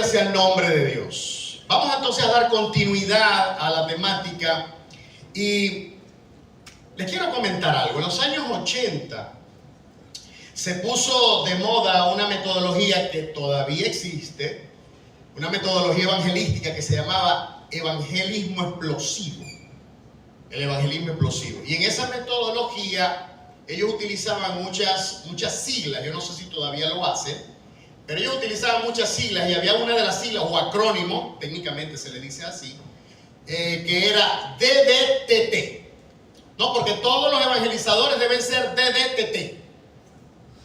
sea el nombre de Dios. Vamos entonces a dar continuidad a la temática y les quiero comentar algo. En los años 80 se puso de moda una metodología que todavía existe, una metodología evangelística que se llamaba evangelismo explosivo. El evangelismo explosivo. Y en esa metodología ellos utilizaban muchas siglas. Yo no sé si todavía lo hacen, pero ellos utilizaban muchas siglas y había una de las siglas, o acrónimo, técnicamente se le dice así, que era DDTT. No, porque todos los evangelizadores deben ser DDTT.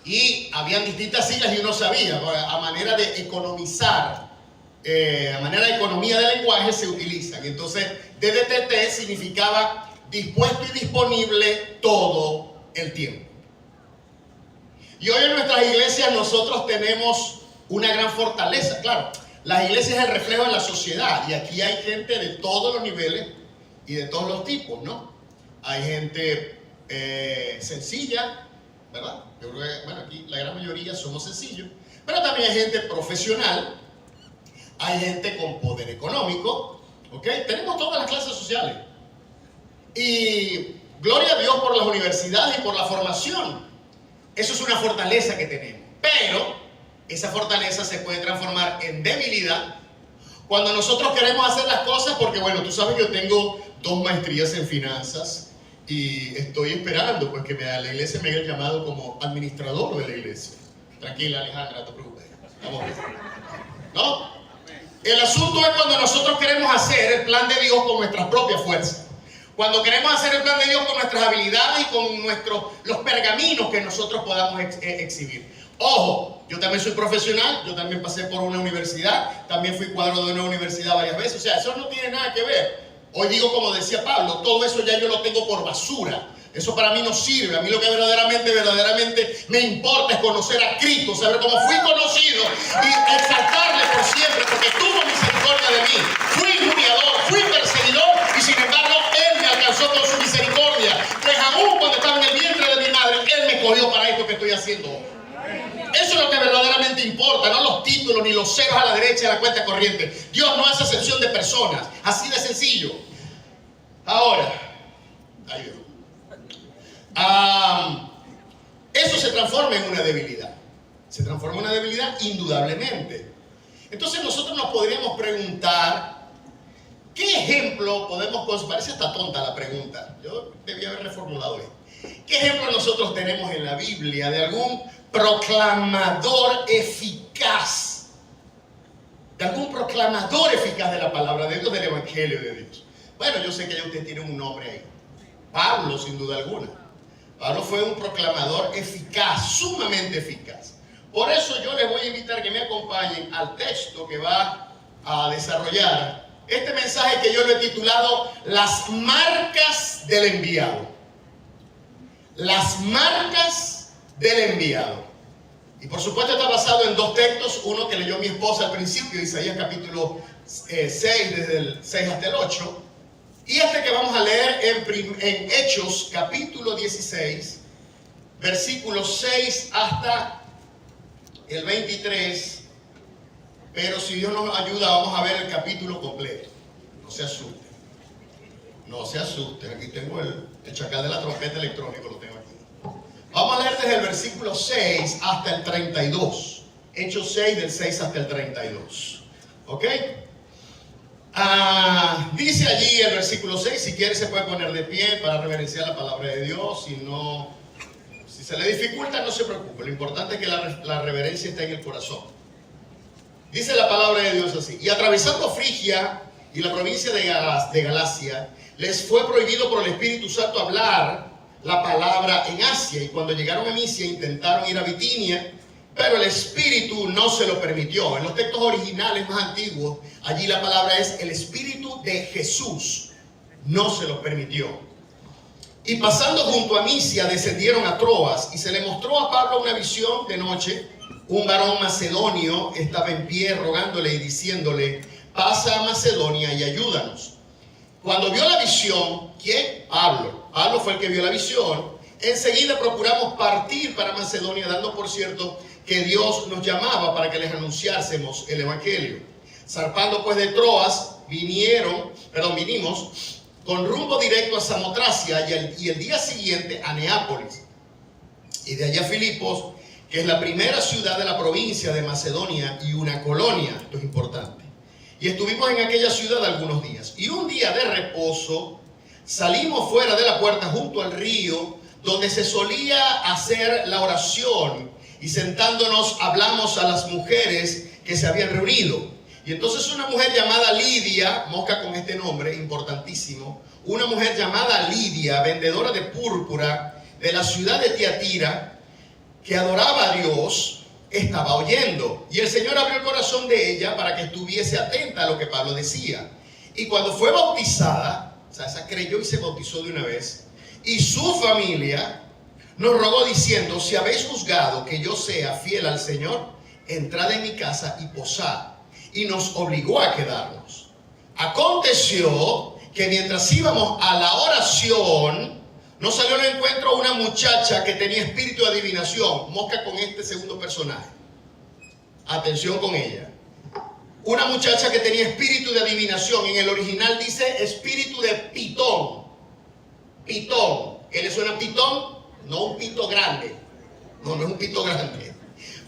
Y habían distintas siglas y uno sabía, a manera de economizar, a manera de economía de lenguaje se utilizan. Entonces, DDTT significaba dispuesto y disponible todo el tiempo. Y hoy en nuestras iglesias nosotros tenemos una gran fortaleza. Claro, las iglesias es el reflejo de la sociedad y aquí hay gente de todos los niveles y de todos los tipos, ¿no? Hay gente sencilla, ¿verdad? Yo creo que, bueno, aquí la gran mayoría somos sencillos, pero también hay gente profesional, hay gente con poder económico, ¿ok? Tenemos todas las clases sociales. Y gloria a Dios por las universidades y por la formación. Eso es una fortaleza que tenemos. Pero esa fortaleza se puede transformar en debilidad cuando nosotros queremos hacer las cosas porque, bueno, tú sabes que yo tengo 2 maestrías en finanzas y estoy esperando pues que la iglesia me haga el llamado como administrador de la iglesia. Tranquila, Alejandra, no te preocupes. Vamos bien. ¿No? El asunto es cuando nosotros queremos hacer el plan de Dios con nuestras propias fuerzas. Cuando queremos hacer el plan de Dios con nuestras habilidades y con los pergaminos que nosotros podamos exhibir. Ojo, yo también soy profesional, yo también pasé por una universidad, también fui cuadro de una universidad varias veces. O sea, eso no tiene nada que ver. Hoy digo, como decía Pablo, todo eso ya yo lo tengo por basura. Eso para mí no sirve. A mí lo que verdaderamente me importa es conocer a Cristo, saber cómo fui conocido y exaltarle por siempre, porque tuvo misericordia de mí. Fui luchador, fui perseguidor y sin embargo Él me alcanzó con su misericordia. Pues aún cuando estaba en el vientre de mi madre, Él me cogió para esto que estoy haciendo hoy. Eso es lo que verdaderamente importa, no los títulos ni los ceros a la derecha de la cuenta corriente. Dios no hace excepción de personas, así de sencillo. Ahora, ayuda. Eso se transforma en una debilidad. Se transforma en una debilidad indudablemente. Entonces nosotros nos podríamos preguntar, ¿qué ejemplo podemos... Parece hasta tonta la pregunta. Yo debía haber reformulado esto. ¿Qué ejemplo nosotros tenemos en la Biblia de algún proclamador eficaz? De algún proclamador eficaz de la palabra de Dios, del Evangelio de Dios. Bueno, yo sé que ya usted tiene un nombre ahí. Pablo, sin duda alguna. Pablo fue un proclamador eficaz, sumamente eficaz. Por eso yo les voy a invitar que me acompañen al texto que va a desarrollar este mensaje que yo lo he titulado Las marcas del enviado. Las marcas del enviado. Y por supuesto está basado en 2 textos, uno que leyó mi esposa al principio, Isaías capítulo 6, desde el 6 hasta el 8. Y este que vamos a leer en Hechos capítulo 16, versículos 6 hasta el 23. Pero si Dios nos ayuda, vamos a ver el capítulo completo. No se asusten. No se asusten. Aquí tengo el chacal de la trompeta electrónico, lo tengo aquí. Vamos a leer desde el versículo 6 hasta el 32. Hechos 6, del 6 hasta el 32. ¿Ok? Dice allí el versículo 6, si quiere se puede poner de pie para reverenciar la palabra de Dios. Si se le dificulta, no se preocupe. Lo importante es que la reverencia esté en el corazón. Dice la palabra de Dios así: y atravesando Frigia y la provincia de Galacia, les fue prohibido por el Espíritu Santo hablar la palabra en Asia. Y cuando llegaron a Misia intentaron ir a Bitinia, pero el Espíritu no se lo permitió. En los textos originales más antiguos, allí la palabra es el Espíritu de Jesús no se lo permitió. Y pasando junto a Misia descendieron a Troas, y se le mostró a Pablo una visión de noche. Un varón macedonio estaba en pie rogándole y diciéndole: pasa a Macedonia y ayúdanos. Cuando vio la visión, ¿quién? Pablo fue el que vio la visión. Enseguida procuramos partir para Macedonia, dando por cierto que Dios nos llamaba para que les anunciásemos el Evangelio. Zarpando pues de Troas, vinimos con rumbo directo a Samotracia y el día siguiente a Neápolis. Y de allá a Filipos, que es la primera ciudad de la provincia de Macedonia y una colonia. Esto es importante. Y estuvimos en aquella ciudad algunos días. Y un día de reposo salimos fuera de la puerta junto al río, donde se solía hacer la oración. Y sentándonos hablamos a las mujeres que se habían reunido. Y entonces una mujer llamada Lidia, mosca con este nombre, importantísimo, una mujer llamada Lidia, vendedora de púrpura de la ciudad de Tiatira, que adoraba a Dios, estaba oyendo. Y el Señor abrió el corazón de ella para que estuviese atenta a lo que Pablo decía. Y cuando fue bautizada, o sea, esa creyó y se bautizó de una vez, y su familia nos rogó diciendo: si habéis juzgado que yo sea fiel al Señor, entrad en mi casa y posad. Y nos obligó a quedarnos. Aconteció que mientras íbamos a la oración, nos salió al encuentro una muchacha que tenía espíritu de adivinación. Mosca con este segundo personaje. Atención con ella. Una muchacha que tenía espíritu de adivinación. En el original dice espíritu de pitón. Pitón. ¿Qué le suena pitón? No un pito grande. No, no es un pito grande.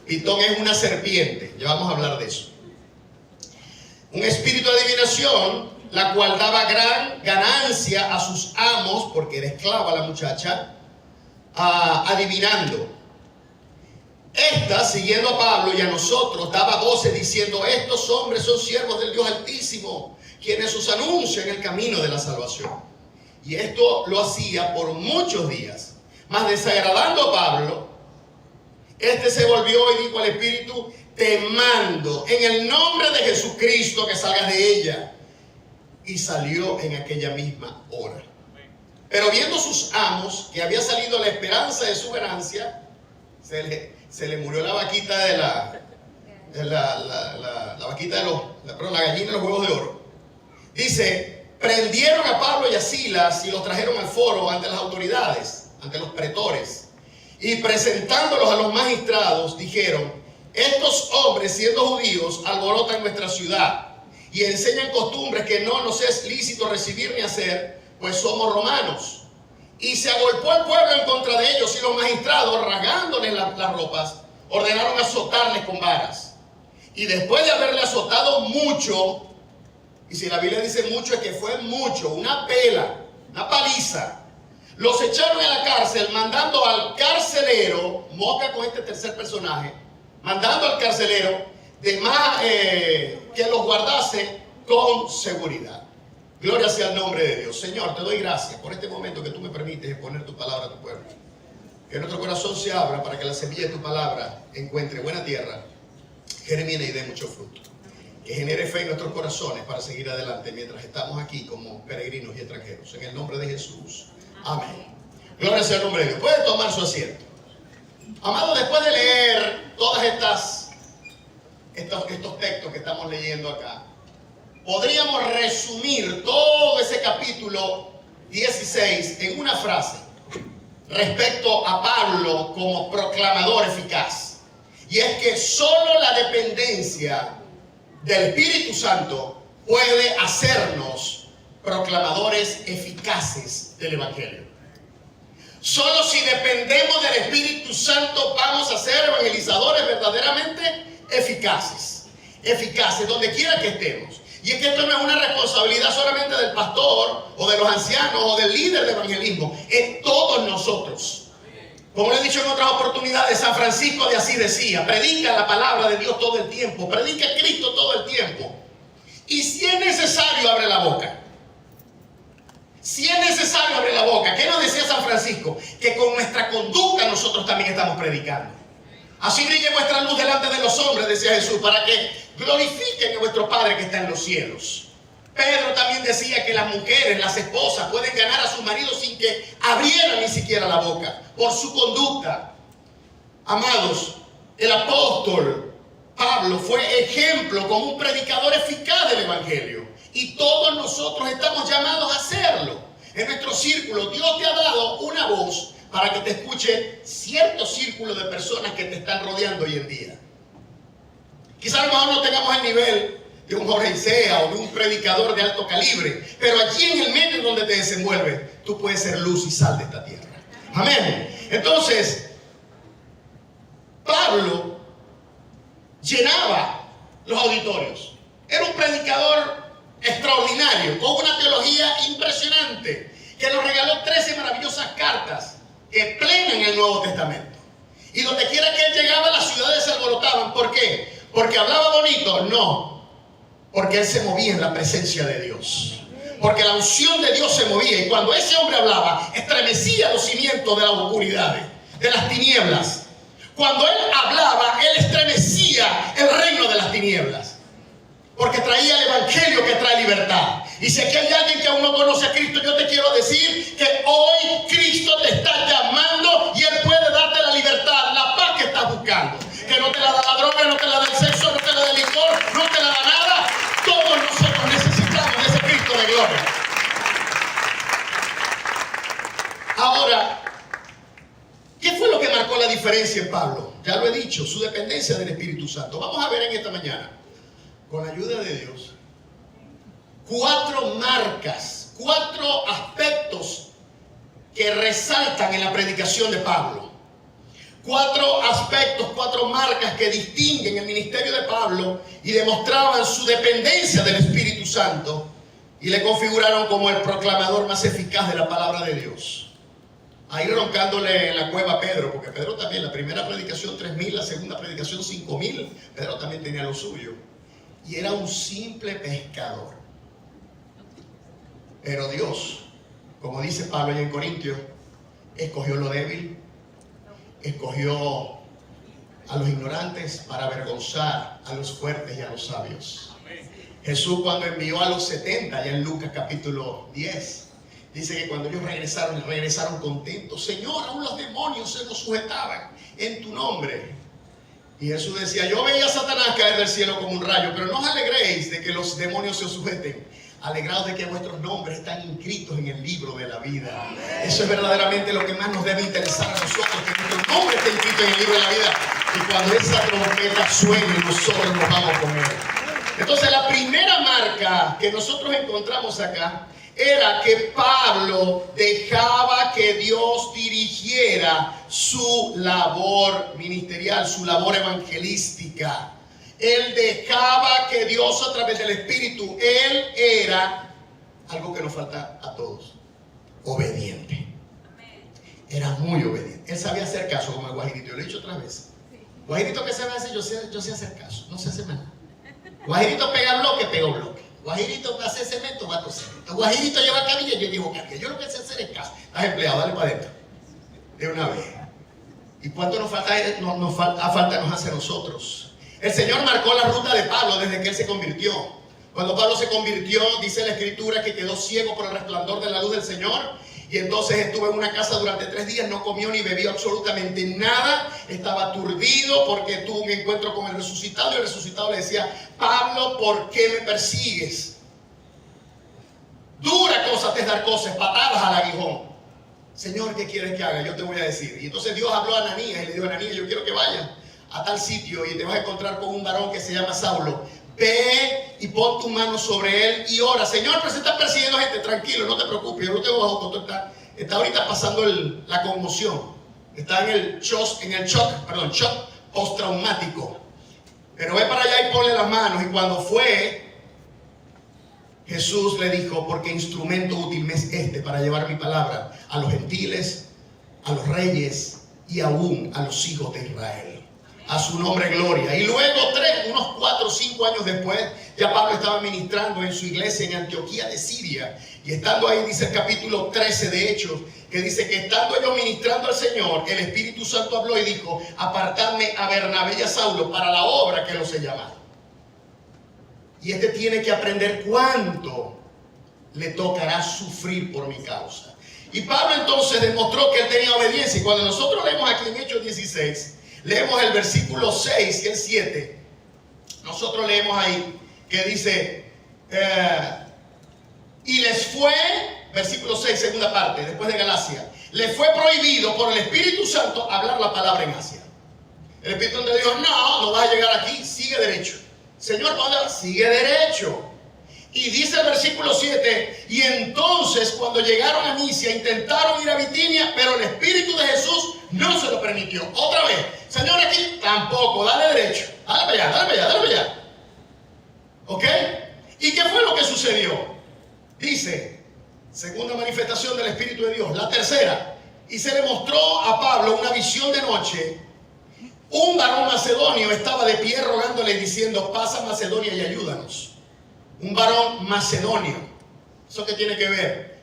Pitón es una serpiente. Ya vamos a hablar de eso. Un espíritu de adivinación, la cual daba gran ganancia a sus amos, porque era esclava la muchacha, adivinando. Esta, siguiendo a Pablo y a nosotros, daba voces diciendo: estos hombres son siervos del Dios Altísimo, quienes os anuncian el camino de la salvación. Y esto lo hacía por muchos días. Mas desagradando a Pablo, este se volvió y dijo al espíritu: te mando en el nombre de Jesucristo que salgas de ella. Y salió en aquella misma hora. Pero viendo sus amos que había salido la esperanza de su ganancia, se le murió la vaquita de la vaquita de la gallina de los huevos de oro. Dice: prendieron a Pablo y a Silas y los trajeron al foro ante las autoridades, ante los pretores. Y presentándolos a los magistrados, dijeron: estos hombres, siendo judíos, alborotan nuestra ciudad y enseñan costumbres que no nos es lícito recibir ni hacer, pues somos romanos. Y se agolpó el pueblo en contra de ellos, y los magistrados, rasgándoles las ropas, ordenaron azotarles con varas. Y después de haberle azotado mucho, y si la Biblia dice mucho, es que fue mucho, una pela, una paliza, los echaron a la cárcel, mandando al carcelero, mosca con este tercer personaje, mandando al carcelero que los guardase con seguridad. Gloria sea el nombre de Dios. Señor, te doy gracias por este momento que tú me permites exponer tu palabra a tu pueblo. Que nuestro corazón se abra para que la semilla de tu palabra encuentre buena tierra, germine y dé mucho fruto. Que genere fe en nuestros corazones para seguir adelante mientras estamos aquí como peregrinos y extranjeros. En el nombre de Jesús. Amén. Gloria sea el nombre de Dios. Puede tomar su asiento. Amado, después de leer todos estos textos que estamos leyendo acá, podríamos resumir todo ese capítulo 16 en una frase respecto a Pablo como proclamador eficaz. Y es que solo la dependencia del Espíritu Santo puede hacernos proclamadores eficaces del Evangelio. Solo si dependemos del Espíritu Santo vamos a ser evangelizadores verdaderamente eficaces. Eficaces donde quiera que estemos. Y es que esto no es una responsabilidad solamente del pastor o de los ancianos o del líder de evangelismo. Es todos nosotros. Como le he dicho en otras oportunidades, San Francisco de Asís decía: predica la palabra de Dios todo el tiempo, predica a Cristo todo el tiempo. Y si es necesario, abre la boca. Si es necesario, abre la boca. ¿Qué nos decía San Francisco? Que con nuestra conducta nosotros también estamos predicando. Así brille vuestra luz delante de los hombres, decía Jesús, para que glorifiquen a vuestro Padre que está en los cielos. Pedro también decía que las mujeres, las esposas, pueden ganar a sus maridos sin que abrieran ni siquiera la boca, por su conducta. Amados, el apóstol Pablo fue ejemplo como un predicador eficaz del Evangelio. Y todos nosotros estamos llamados a hacerlo. En nuestro círculo, Dios te ha dado una voz para que te escuche cierto círculo de personas que te están rodeando hoy en día. Quizás a lo mejor no tengamos el nivel de un Jorge Isea o de un predicador de alto calibre, pero allí en el medio donde te desenvuelves, tú puedes ser luz y sal de esta tierra. Amén. Entonces, Pablo llenaba los auditorios. Era un predicador extraordinario, con una teología impresionante, que nos regaló 13 maravillosas cartas que plenan el Nuevo Testamento. Y donde quiera que él llegaba, las ciudades se alborotaban. ¿Por qué? ¿Porque hablaba bonito? No. Porque él se movía en la presencia de Dios. Porque la unción de Dios se movía. Y cuando ese hombre hablaba, estremecía los cimientos de las oscuridades, de las tinieblas. Cuando él hablaba, él estremecía el reino de las tinieblas. Porque traía el evangelio que trae libertad. Y si aquí hay alguien que aún no conoce a Cristo, yo te quiero decir que hoy Cristo te está llamando y Él puede darte la libertad, la paz que estás buscando. Que no te la da la droga, no te la da el sexo, no te la da el licor, no te la da nada. Todos nosotros necesitamos de ese Cristo de gloria. Ahora, ¿qué fue lo que marcó la diferencia en Pablo? Ya lo he dicho, su dependencia del Espíritu Santo. Vamos a ver en esta mañana, con la ayuda de Dios, 4 marcas, 4 aspectos que resaltan en la predicación de Pablo. 4 aspectos, 4 marcas que distinguen el ministerio de Pablo y demostraban su dependencia del Espíritu Santo y le configuraron como el proclamador más eficaz de la palabra de Dios. Ahí roncándole en la cueva a Pedro, porque Pedro también, la primera predicación 3,000, la segunda predicación 5,000, Pedro también tenía lo suyo. Y era un simple pescador. Pero Dios, como dice Pablo allá en Corintios, escogió lo débil, escogió a los ignorantes para avergonzar a los fuertes y a los sabios. Jesús, cuando envió a los 70, ya en Lucas capítulo 10, dice que cuando ellos regresaron contentos. Señor, aún los demonios se nos sujetaban en tu nombre. Y Jesús decía, yo veía a Satanás caer del cielo como un rayo, pero no os alegréis de que los demonios se os sujeten. Alegrados de que vuestros nombres están inscritos en el libro de la vida. Eso es verdaderamente lo que más nos debe interesar a nosotros, que nuestro nombre esté inscrito en el libro de la vida. Y cuando esa trompeta suene, nosotros nos vamos con él. Entonces, la primera marca que nosotros encontramos acá era que Pablo dejaba que Dios dirigiera su labor ministerial, su labor evangelística. Él dejaba que Dios, a través del Espíritu, él era algo que nos falta a todos: obediente. Era muy obediente. Él sabía hacer caso, como el Guajirito. Yo lo he dicho otras veces. Guajirito, ¿qué sabe hacer? Yo sé hacer caso. No sé hacer nada. Guajirito pega bloque, pego bloque. Guajirito hace cemento, bato cemento. Guajirito lleva cabilla, yo llevo cabilla. Yo lo que sé hacer es caso. Estás empleado, dale para adentro. De una vez. ¿Y cuánto nos falta nos hace a nosotros? El Señor marcó la ruta de Pablo desde que él se convirtió. Cuando Pablo se convirtió, dice la Escritura que quedó ciego por el resplandor de la luz del Señor. Y entonces estuvo en una casa durante 3 días, no comió ni bebió absolutamente nada. Estaba aturdido porque tuvo un encuentro con el resucitado. Y el resucitado le decía, Pablo, ¿por qué me persigues? Dura cosa te es dar cosas, patadas al aguijón. Señor, ¿qué quieres que haga? Yo te voy a decir. Y entonces Dios habló a Ananías y le dijo, Ananías, yo quiero que vayas a tal sitio y te vas a encontrar con un varón que se llama Saulo. Ve y pon tu mano sobre él y ora. Señor, pero se está persiguiendo gente. Tranquilo, no te preocupes, yo lo tengo bajo control. Está ahorita pasando la conmoción. Está en el shock postraumático. Pero ve para allá y ponle las manos. Y cuando fue, Jesús le dijo, porque instrumento útil me es este para llevar mi palabra a los gentiles, a los reyes y aún a los hijos de Israel. A su nombre gloria. Y luego unos 4 o 5 años después, ya Pablo estaba ministrando en su iglesia en Antioquía de Siria. Y estando ahí, dice el capítulo 13 de Hechos, que dice que estando ellos ministrando al Señor, el Espíritu Santo habló y dijo, apartadme a Bernabé y a Saulo para la obra que los he llamado. Y este tiene que aprender cuánto le tocará sufrir por mi causa. Y Pablo entonces demostró que él tenía obediencia. Y cuando nosotros leemos aquí en Hechos 16, leemos el versículo 6 y el 7. Nosotros leemos ahí que dice, y les fue, versículo 6, segunda parte, después de Galacia, les fue prohibido por el Espíritu Santo hablar la palabra en Asia. El Espíritu Santo dijo, no vas a llegar aquí, sigue derecho. Señor, ¿para dónde? Sigue derecho. Y dice el versículo 7, y entonces cuando llegaron a Misia intentaron ir a Bitinia, pero el Espíritu de Jesús no se lo permitió. Otra vez, Señor, aquí tampoco, dale derecho, dale para allá, dale para allá, dale para allá. ¿Ok? ¿Y qué fue lo que sucedió? Dice, segunda manifestación del Espíritu de Dios, la tercera, y se le mostró a Pablo una visión de noche. Un varón macedonio estaba de pie rogándole y diciendo, pasa a Macedonia y ayúdanos. Un varón macedonio. ¿Eso qué tiene que ver?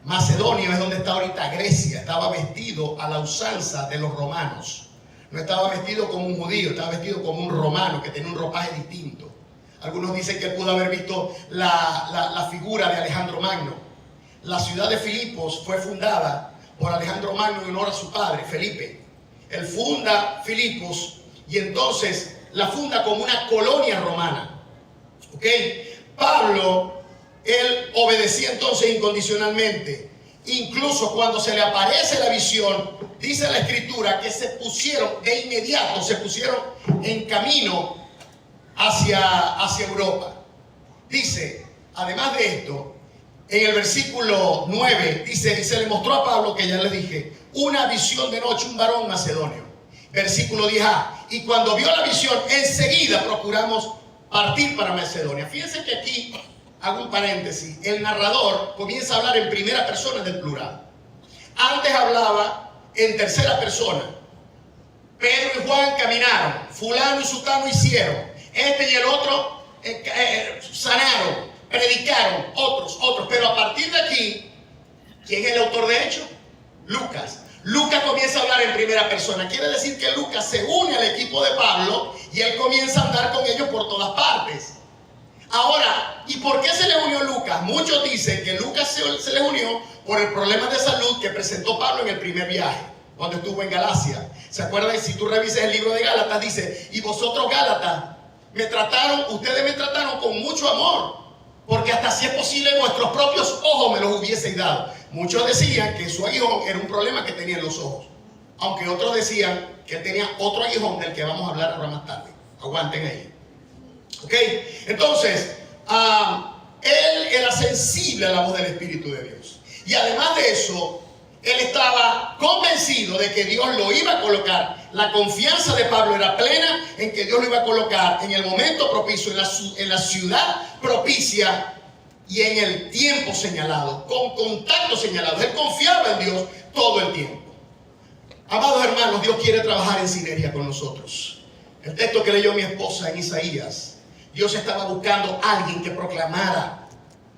Macedonio es donde está ahorita Grecia. Estaba vestido a la usanza de los romanos. No estaba vestido como un judío, estaba vestido como un romano que tenía un ropaje distinto. Algunos dicen que él pudo haber visto la figura de Alejandro Magno. La ciudad de Filipos fue fundada por Alejandro Magno en honor a su padre, Felipe. Él funda Filipos y entonces la funda como una colonia romana. ¿Ok? Pablo, él obedecía entonces incondicionalmente. Incluso cuando se le aparece la visión, dice la Escritura que se pusieron de inmediato, se pusieron en camino hacia Europa. Dice, además de esto, en el versículo 9, dice, y se le mostró a Pablo, que ya le dije, una visión de noche, un varón macedonio. Versículo 10a, y cuando vio la visión, enseguida procuramos partir para Macedonia. Fíjense que aquí hago un paréntesis. El narrador comienza a hablar en primera persona del plural. Antes hablaba en tercera persona. Pedro y Juan caminaron, fulano y sutano hicieron, este y el otro sanaron, predicaron, otros. Pero a partir de aquí, ¿quién es el autor de Hechos? Lucas. Lucas comienza a hablar en primera persona. Quiere decir que Lucas se une al equipo de Pablo y él comienza a andar con ellos por todas partes. Ahora, ¿y por qué se le unió Lucas? Muchos dicen que Lucas se le unió por el problema de salud que presentó Pablo en el primer viaje, cuando estuvo en Galacia. ¿Se acuerdan? Si tú revisas el libro de Gálatas, dice, y vosotros Gálatas, ustedes me trataron con mucho amor, porque hasta si es posible vuestros propios ojos me los hubieseis dado. Muchos decían que su aguijón era un problema que tenía en los ojos, aunque otros decían que él tenía otro aguijón del que vamos a hablar ahora más tarde. Aguanten ahí. ¿Ok? Entonces, él era sensible a la voz del Espíritu de Dios. Y además de eso, él estaba convencido de que Dios lo iba a colocar. La confianza de Pablo era plena en que Dios lo iba a colocar en el momento propicio, en la ciudad propicia y en el tiempo señalado, con contacto señalado. Él confiaba en Dios todo el tiempo. Amados hermanos, Dios quiere trabajar en sinergia con nosotros. El texto que leyó mi esposa en Isaías, Dios estaba buscando a alguien que proclamara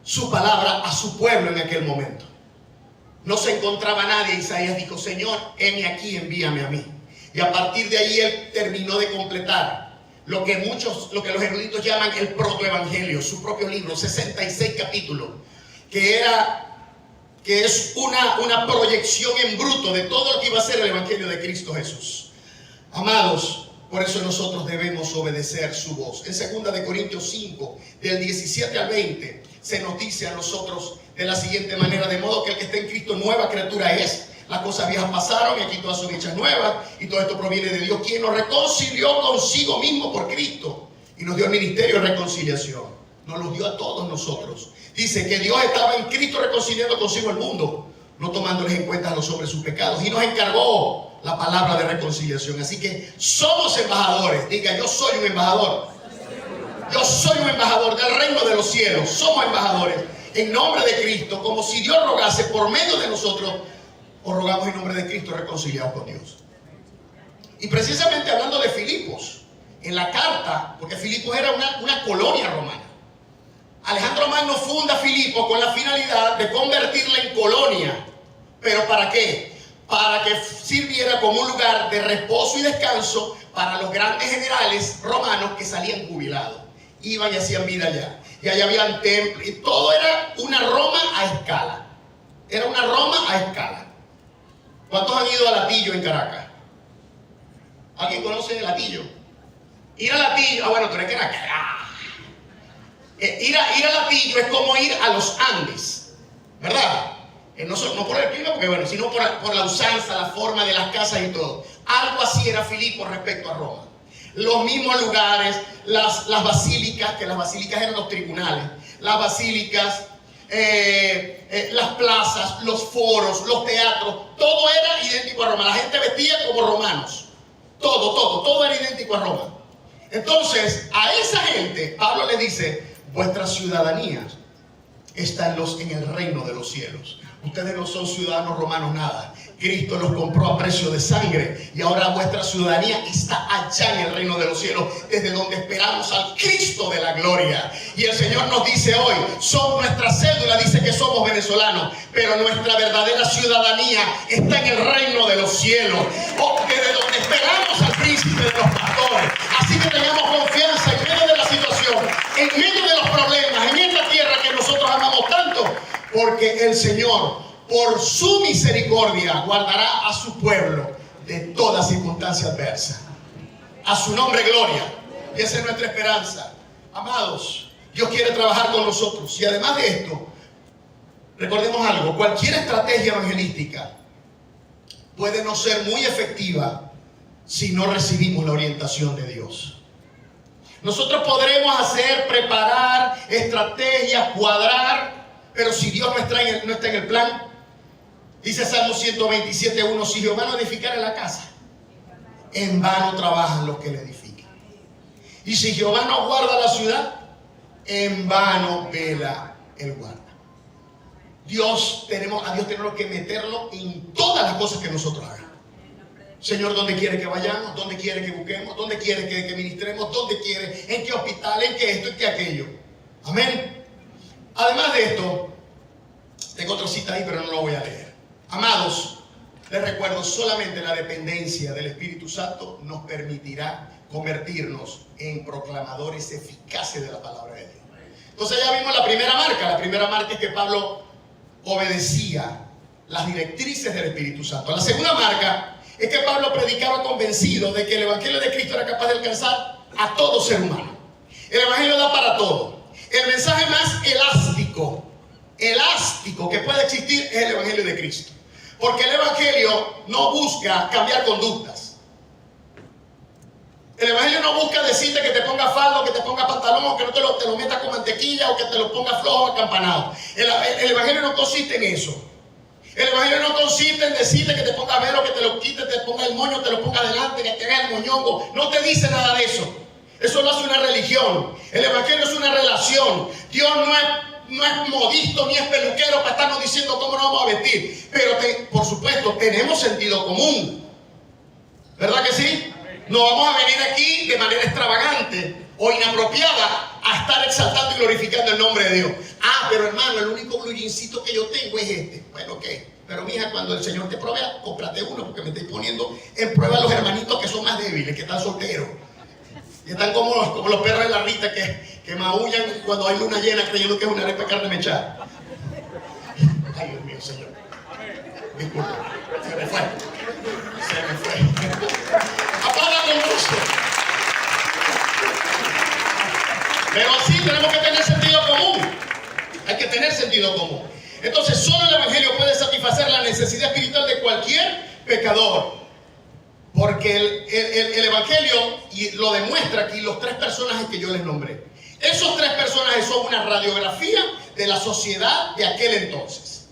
su palabra a su pueblo en aquel momento. No se encontraba nadie. Isaías dijo, Señor, heme aquí, envíame a mí. Y a partir de ahí él terminó de completar lo que los eruditos llaman el protoevangelio, su propio libro, 66 capítulos, que es una proyección en bruto de todo lo que iba a ser el evangelio de Cristo Jesús. Amados, por eso nosotros debemos obedecer su voz. En 2 Corintios 5, del 17 al 20, se nos dice a nosotros de la siguiente manera: de modo que el que está en Cristo nueva criatura es. Las cosas viejas pasaron y aquí todas son hechas nuevas, y todo esto proviene de Dios, quien nos reconcilió consigo mismo por Cristo y nos dio el ministerio de reconciliación. Nos lo dio a todos nosotros. Dice que Dios estaba en Cristo reconciliando consigo el mundo, no tomándoles en cuenta a los hombres sus pecados, y nos encargó la palabra de reconciliación. Así que somos embajadores. Diga, yo soy un embajador. Yo soy un embajador del reino de los cielos. Somos embajadores en nombre de Cristo, como si Dios rogase por medio de nosotros. Os rogamos en nombre de Cristo, reconciliados con Dios. Y precisamente hablando de Filipos, en la carta, porque Filipos era una colonia romana. Alejandro Magno funda Filipos con la finalidad de convertirla en colonia. ¿Pero para qué? Para que sirviera como un lugar de reposo y descanso para los grandes generales romanos que salían jubilados. Iban y hacían vida allá. Y allá habían templos. Y todo era una Roma a escala. Era una Roma a escala. ¿Cuántos han ido a Latillo en Caracas? ¿Alguien conoce el Latillo? Ir a Latillo, bueno, tú eres Caracas. Ir a Latillo es como ir a los Andes, ¿verdad? No por el clima, porque bueno, sino por la usanza, la forma de las casas y todo. Algo así era Filipos respecto a Roma. los mismos lugares, las basílicas, que las basílicas eran los tribunales, las basílicas, las plazas, los foros, los teatros, todo era idéntico a Roma. La gente vestía como romanos. Todo era idéntico a Roma. Entonces, a esa gente, Pablo le dice, vuestra ciudadanía está en el reino de los cielos. Ustedes no son ciudadanos romanos nada. Cristo los compró a precio de sangre y ahora vuestra ciudadanía está allá en el reino de los cielos, desde donde esperamos al Cristo de la gloria. Y el Señor nos dice hoy, nuestra cédula dice que somos venezolanos, pero nuestra verdadera ciudadanía está en el reino de los cielos, desde donde esperamos al príncipe de los pastores. Así que tengamos confianza en medio de la situación, en medio de los problemas, en esta tierra que nosotros amamos tanto, porque el Señor, por su misericordia, guardará a su pueblo de toda circunstancia adversa. A su nombre gloria. Y esa es nuestra esperanza. Amados, Dios quiere trabajar con nosotros. Y además de esto, recordemos algo: cualquier estrategia evangelística puede no ser muy efectiva si no recibimos la orientación de Dios. Nosotros podremos preparar estrategias, cuadrar, pero si Dios no está en el plan, dice Salmo 127:1, si Jehová no edificara la casa, en vano trabajan los que la edifican. Y si Jehová no guarda la ciudad, en vano vela el guarda. A Dios tenemos que meterlo en todas las cosas que nosotros hagamos. Señor, ¿dónde quiere que vayamos? ¿Dónde quiere que busquemos? ¿Dónde quiere que ministremos? ¿Dónde quiere? ¿En qué hospital? ¿En qué esto? ¿En qué aquello? Amén. Además de esto, tengo otra cita ahí, pero no lo voy a leer. Amados, les recuerdo, solamente la dependencia del Espíritu Santo nos permitirá convertirnos en proclamadores eficaces de la palabra de Dios. Entonces ya vimos la primera marca. La primera marca es que Pablo obedecía las directrices del Espíritu Santo. La segunda marca es que Pablo predicaba convencido de que el Evangelio de Cristo era capaz de alcanzar a todo ser humano. El Evangelio da para todo. El mensaje más elástico que puede existir es el Evangelio de Cristo. Porque el Evangelio no busca cambiar conductas. El Evangelio no busca decirte que te ponga falda, que te ponga pantalón, o que no te lo metas con mantequilla, o que te lo ponga flojo o acampanado. El Evangelio no consiste en eso. El Evangelio no consiste en decirte que te ponga velo, que te lo quite, te ponga el moño, te lo ponga adelante, que te haga el moñongo. No te dice nada de eso. Eso lo hace una religión. El Evangelio es una relación. Dios no es modisto ni es peluquero para estarnos diciendo cómo nos vamos a vestir. Pero por supuesto tenemos sentido común. ¿Verdad que sí? No vamos a venir aquí de manera extravagante o inapropiada a estar exaltando y glorificando el nombre de Dios. Pero hermano, el único bluyincito que yo tengo es este. Bueno, ok. Pero mija, cuando el Señor te provea, cómprate uno, porque me estoy poniendo en prueba a los hermanitos que son más débiles, que están solteros. Y están como los perros de la Rita que maullan cuando hay luna llena creyendo que es una arepa de carne mechada. Ay, Dios mío, Señor. Disculpe, se me fue. Apaga con gusto. Pero así tenemos que tener sentido común. Hay que tener sentido común. Entonces, solo el Evangelio puede satisfacer la necesidad espiritual de cualquier pecador. Porque el Evangelio, y lo demuestra aquí los tres personajes que yo les nombré. Esos tres personajes son una radiografía de la sociedad de aquel entonces.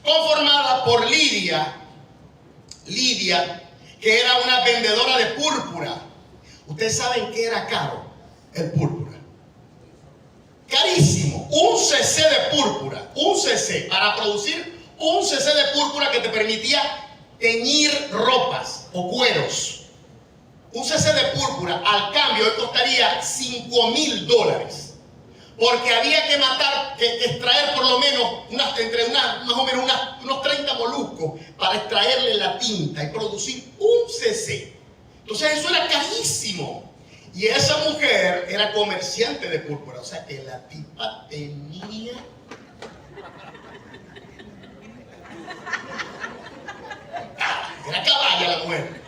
Conformada por Lidia, que era una vendedora de púrpura. Ustedes saben que era caro el púrpura. Carísimo. Un cc de púrpura. Un cc. Para producir un cc de púrpura que te permitía teñir ropas o cueros. Un cc de púrpura al cambio hoy costaría $5,000. Porque había que extraer por lo menos unos 30 moluscos para extraerle la tinta y producir un cc. Entonces eso era carísimo. Y esa mujer era comerciante de púrpura. O sea que la tipa tenía... Era caballa la mujer.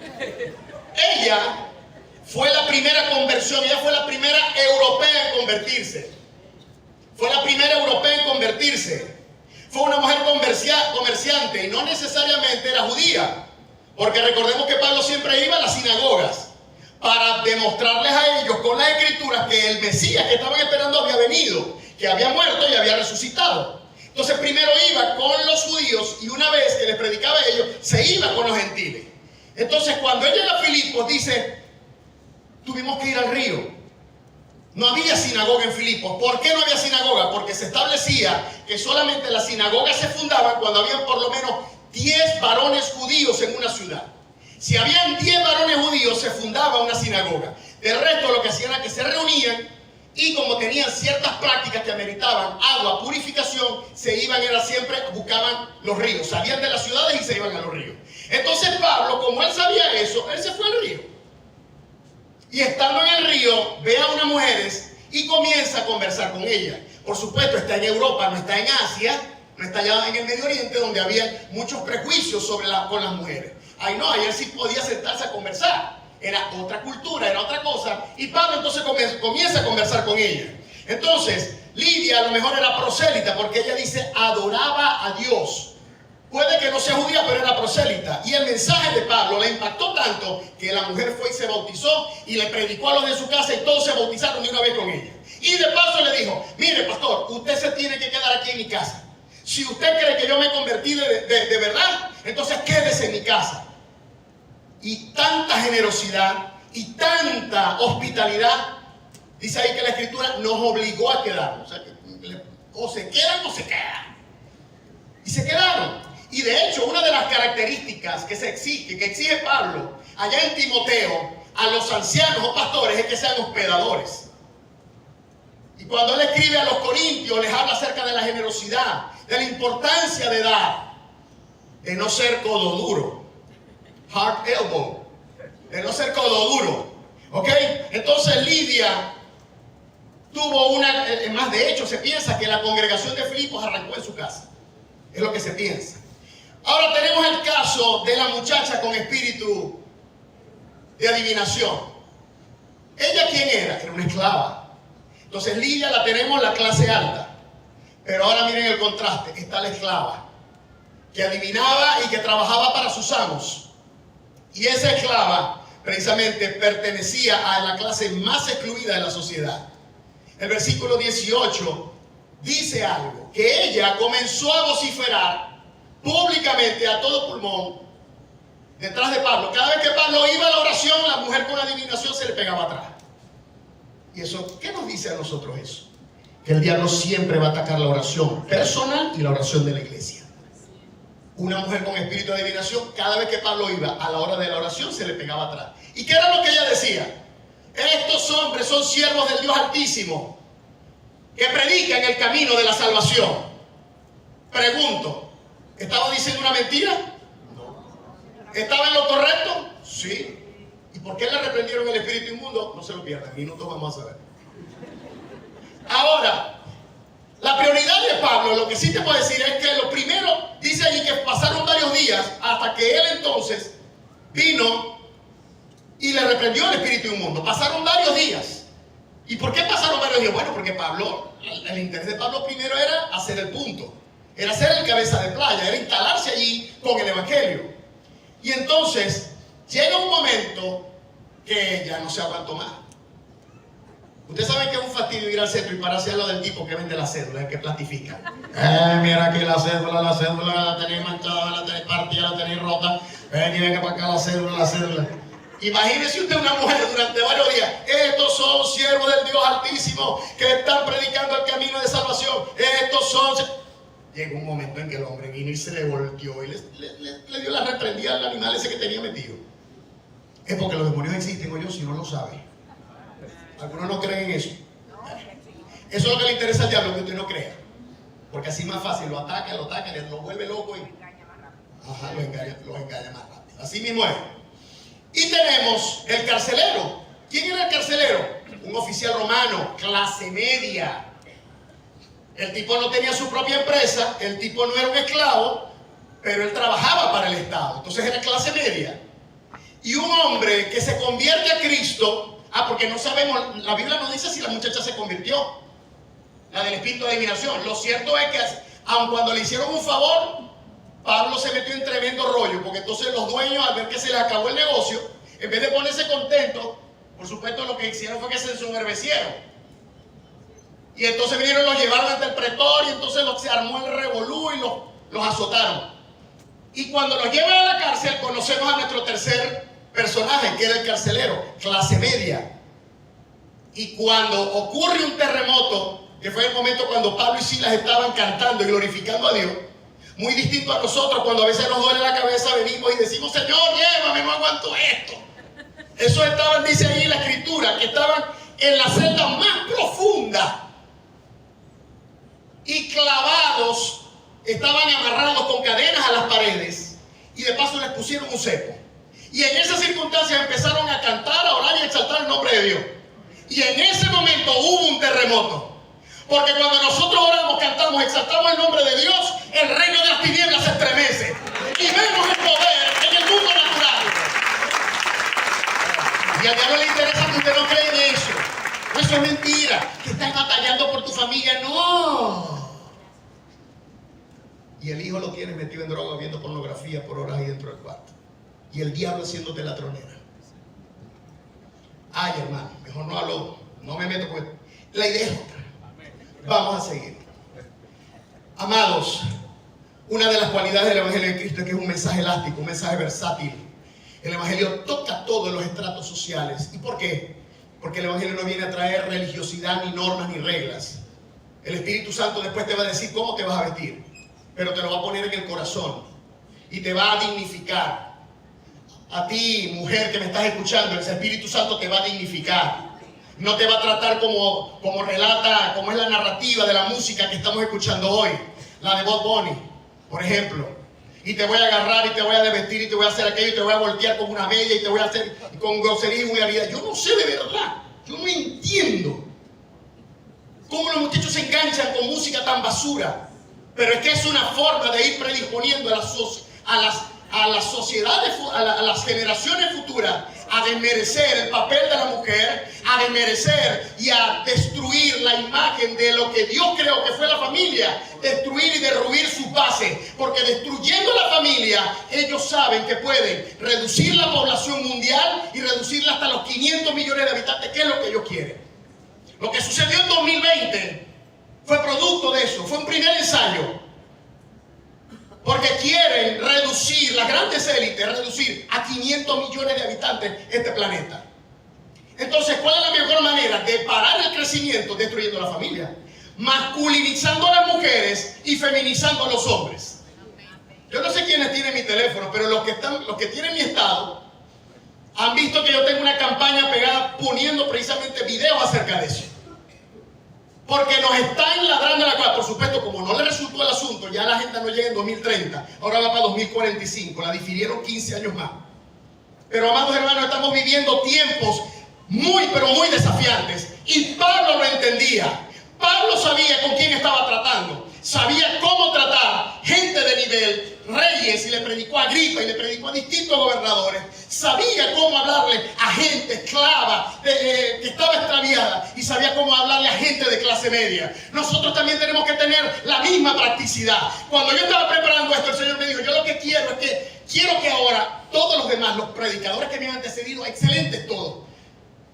Ella fue la primera conversión. Ella fue la primera europea en convertirse. Fue la primera europea en convertirse. Fue una mujer comerciante y no necesariamente era judía. Porque recordemos que Pablo siempre iba a las sinagogas. para demostrarles a ellos con las escrituras que el Mesías que estaban esperando había venido, que había muerto y había resucitado. Entonces primero iba con los judíos y una vez que les predicaba a ellos, se iba con los gentiles. Entonces cuando él llega a Filipos dice, tuvimos que ir al río. No había sinagoga en Filipos. ¿Por qué no había sinagoga? Porque se establecía que solamente las sinagogas se fundaban cuando habían por lo menos 10 varones judíos en una ciudad. Si habían 10 varones judíos, se fundaba una sinagoga. De resto, lo que hacían era que se reunían y como tenían ciertas prácticas que ameritaban agua, purificación, se iban, era siempre, buscaban los ríos. Salían de las ciudades y se iban a los ríos. Entonces Pablo, como él sabía eso, él se fue al río. Y estando en el río, ve a unas mujeres y comienza a conversar con ellas. Por supuesto, está en Europa, no está en Asia, no está allá en el Medio Oriente, donde había muchos prejuicios con las mujeres. Ahí no, ahí él sí podía sentarse a conversar. Era otra cultura, era otra cosa. Y Pablo entonces comienza a conversar con ella. Entonces, Lidia a lo mejor era prosélita, porque ella dice, adoraba a Dios. Puede que no sea judía, pero era prosélita. Y el mensaje de Pablo le impactó tanto que la mujer fue y se bautizó y le predicó a los de su casa y todos se bautizaron de una vez con ella. Y de paso le dijo, mire pastor, usted se tiene que quedar aquí en mi casa. Si usted cree que yo me convertí de verdad, entonces quédese en mi casa. Y tanta generosidad y tanta hospitalidad, dice ahí que la escritura nos obligó a quedarnos. O sea, que o se quedan o se quedan. Y se quedaron. Y de hecho, una de las características que exige Pablo allá en Timoteo a los ancianos o pastores es que sean hospedadores. Y cuando él escribe a los corintios, les habla acerca de la generosidad, de la importancia de dar, de no ser codo duro, hard elbow, de no ser codo duro. ¿Ok? Entonces Lidia tuvo más de hecho se piensa que la congregación de Filipos arrancó en su casa. Es lo que se piensa. Ahora tenemos el caso de la muchacha con espíritu de adivinación. ¿Ella quién era? Era una esclava. Entonces Lidia la tenemos en la clase alta. Pero ahora miren el contraste. Está la esclava, que adivinaba y que trabajaba para sus amos. Y esa esclava precisamente pertenecía a la clase más excluida de la sociedad. El versículo 18 dice algo, que ella comenzó a vociferar públicamente a todo pulmón detrás de Pablo. Cada vez que Pablo iba a la oración, la mujer con adivinación se le pegaba atrás. ¿Y eso qué nos dice a nosotros eso? Que el diablo siempre va a atacar la oración personal y la oración de la iglesia. Una mujer con espíritu de adivinación, cada vez que Pablo iba a la hora de la oración, se le pegaba atrás. ¿Y qué era lo que ella decía? Estos hombres son siervos del Dios Altísimo, que predican el camino de la salvación. Pregunto, ¿estaba diciendo una mentira? No. ¿Estaba en lo correcto? Sí. ¿Y por qué le reprendieron el espíritu inmundo? No se lo pierdan, minutos vamos a saber. Ahora, la prioridad de Pablo, lo que sí te puedo decir es que lo primero, dice allí que pasaron varios días hasta que él entonces vino y le reprendió el espíritu inmundo. Pasaron varios días. ¿Y por qué pasaron varios días? Bueno, porque Pablo, el interés de Pablo primero era hacer el punto, era ser el cabeza de playa, era instalarse allí con el evangelio. Y entonces llega un momento que ya no se aguantó más. Ustedes saben que es un fastidio ir al centro y pararse al lado del tipo que vende la cédula, el que plastifica. Mira aquí la cédula la tenéis manchada, la tenéis partida, la tenéis rota. Ven y venga para acá la cédula. Imagínese usted una mujer durante varios días. Estos son siervos del Dios Altísimo que están predicando el camino de salvación. Estos son... Llegó un momento en que el hombre vino y se le volteó y le dio la reprendida al animal ese que tenía metido. Es porque los demonios existen, o yo si no lo sabe. Algunos no creen en eso. Eso es lo que le interesa al diablo, que usted no crea. Porque así es más fácil, lo ataca, lo vuelve loco y... Ajá, lo engaña más rápido. Así mismo es. Y tenemos el carcelero. ¿Quién era el carcelero? Un oficial romano, clase media. El tipo no tenía su propia empresa, el tipo no era un esclavo, pero él trabajaba para el Estado. Entonces era clase media. Y un hombre que se convierte a Cristo, porque no sabemos, la Biblia no dice si la muchacha se convirtió, la del espíritu de adivinación. Lo cierto es que, aun cuando le hicieron un favor, Pablo se metió en tremendo rollo, porque entonces los dueños, al ver que se les acabó el negocio, en vez de ponerse contentos, Por supuesto, lo que hicieron fue que se ensoberbecieron. Y entonces vinieron, los llevaron ante el pretorio, y entonces se armó el revolú y los azotaron. Y cuando los llevan a la cárcel, conocemos a nuestro tercer personaje, que era el carcelero, clase media. Y cuando ocurre un terremoto, que fue el momento cuando Pablo y Silas estaban cantando y glorificando a Dios, muy distinto a nosotros, cuando a veces nos duele la cabeza, venimos y decimos, Señor, llévame, no aguanto esto. Eso estaban, dice ahí la escritura, que estaban en la celda más profunda y clavados, estaban amarrados con cadenas a las paredes y de paso les pusieron un cepo. Y en esas circunstancias empezaron a cantar, a orar y a exaltar el nombre de Dios. Y en ese momento hubo un terremoto. Porque cuando nosotros oramos, cantamos, exaltamos el nombre de Dios, el reino de las tinieblas se estremece. Y vemos el poder en el mundo natural. Y al diablo le interesa que usted no cree en eso. Eso es mentira. Que estás batallando por tu familia. No. Y el hijo lo tiene metido en droga, viendo pornografía por horas ahí dentro del cuarto. Y el diablo haciéndote la tronera. Ay, hermano, mejor no hablo, no me meto con esto. La idea es otra. Vamos a seguir. Amados, una de las cualidades del Evangelio de Cristo es que es un mensaje elástico, un mensaje versátil. El Evangelio toca todos los estratos sociales. ¿Y por qué? Porque el Evangelio no viene a traer religiosidad, ni normas, ni reglas. El Espíritu Santo después te va a decir cómo te vas a vestir, pero te lo va a poner en el corazón y te va a dignificar. A ti, mujer que me estás escuchando, el Espíritu Santo te va a dignificar. No te va a tratar como relata, como es la narrativa de la música que estamos escuchando hoy. La de Bob Bunny, por ejemplo. Y te voy a agarrar y te voy a desvestir y te voy a hacer aquello y te voy a voltear como una bella y te voy a hacer con grosería y vulgaridad. Yo no sé de verdad. Yo no entiendo cómo los muchachos se enganchan con música tan basura. Pero es que es una forma de ir predisponiendo a las sociedades, a las generaciones futuras, a desmerecer el papel de la mujer, a desmerecer y a destruir la imagen de lo que Dios creó que fue la familia, destruir y derruir su base, porque destruyendo la familia, ellos saben que pueden reducir la población mundial y reducirla hasta los 500 millones de habitantes, que es lo que ellos quieren. Lo que sucedió en 2020 fue producto de eso, fue un primer ensayo. Porque quieren reducir, las grandes élites, reducir a 500 millones de habitantes este planeta. Entonces, ¿cuál es la mejor manera de parar el crecimiento? Destruyendo la familia. Masculinizando a las mujeres y feminizando a los hombres. Yo no sé quiénes tienen mi teléfono, pero los que tienen mi estado han visto que yo tengo una campaña pegada poniendo precisamente videos acerca de eso. Porque nos están ladrando la cara. Por supuesto, como no le resultó el asunto, ya la agenda no llega en 2030, ahora va para 2045, la difirieron 15 años más. Pero, amados hermanos, estamos viviendo tiempos muy, pero muy desafiantes. Y Pablo lo entendía. Pablo sabía con quién estaba tratando. Sabía cómo tratar gente de nivel, reyes, y le predicó a Agripa y le predicó a distintos gobernadores. Sabía cómo hablarle a gente esclava que estaba extraviada, y sabía cómo hablarle a gente de clase media. Nosotros también tenemos que tener la misma practicidad. Cuando yo estaba preparando esto, el Señor me dijo, yo lo que quiero es que quiero que ahora todos los demás, los predicadores que me han antecedido, excelentes todos,